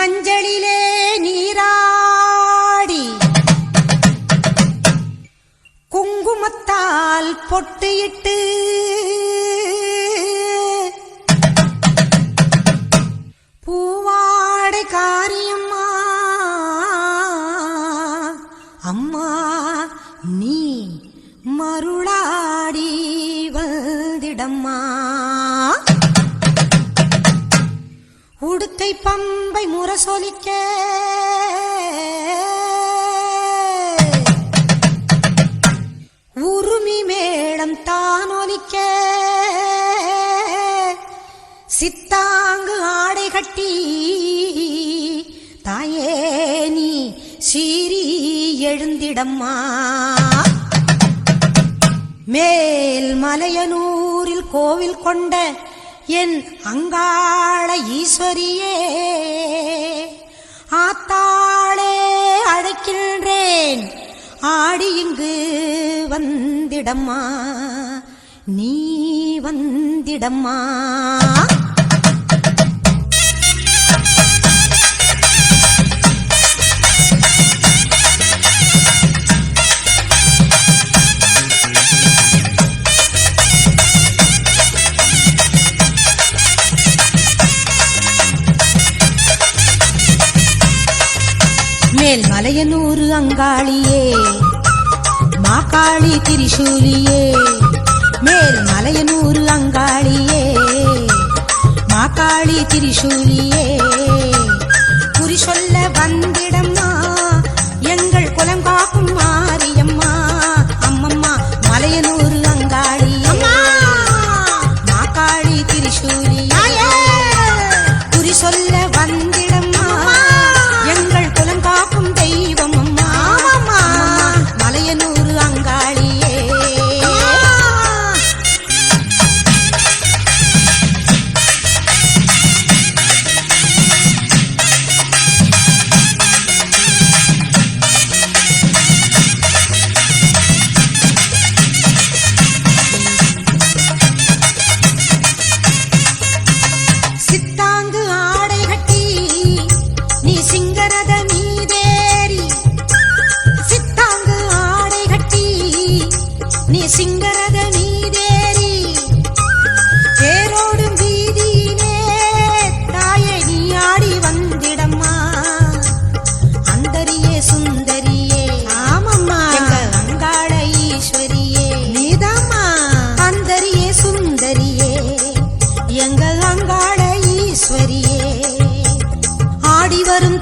மஞ்சளிலே நீராடி குங்குமத்தால் பொட்டியிட்டு பூவாடை காரியம்மா அம்மா நீ மருளாடி வந்திடம்மா. உடுக்கை பம்பை முரசொலிக்க உருமி மேளம் தானொலிக்க சித்தாங்கு ஆடை கட்டி தாயே நீ சீறி எழுந்திடம்மா. மேல் மலையனூரில் கோவில் கொண்ட என் அங்காள ஈஸ்வரியே ஆத்தாளே அழைக்கின்றேன் ஆடி இங்கு வந்திடம்மா நீ வந்திடம்மா. மேல் மலையனூரு அங்காளியே மாகாளி திரிசூலியே மேல் மலையனூரு அங்காளியே மாகாளி திரிசூலியே குறி சொல்ல வந்திடம்மா எங்கள் குலம் காக்கும் மாரியம்மா அம்மம்மா மலையனூரு அங்காளியே மாகாளி திரிசூலியே குறி சொல்ல வந்திடம்மா எங்கள் குலம் காக்கும் தெய்வம் அம்மா மலையனூரு அங்காளியே. சித்தாங்கு ஆடை கட்டி நீ சிங்கரத மீதேறி சித்தாங்கு ஆடை கட்டி நீ சிங்கரத மீதேறி தேரோடும் வீதியிலே தாயே நீ ஆடி வந்திடம்மா அந்தரியே சுந்தரியே ஆமம்மா எங்கள் அங்காள ஈஸ்வரியே நீதாம்மா அந்தரியே சுந்தரியே எங்கள் அங்காள ஈஸ்வரியே ஆடி வரும்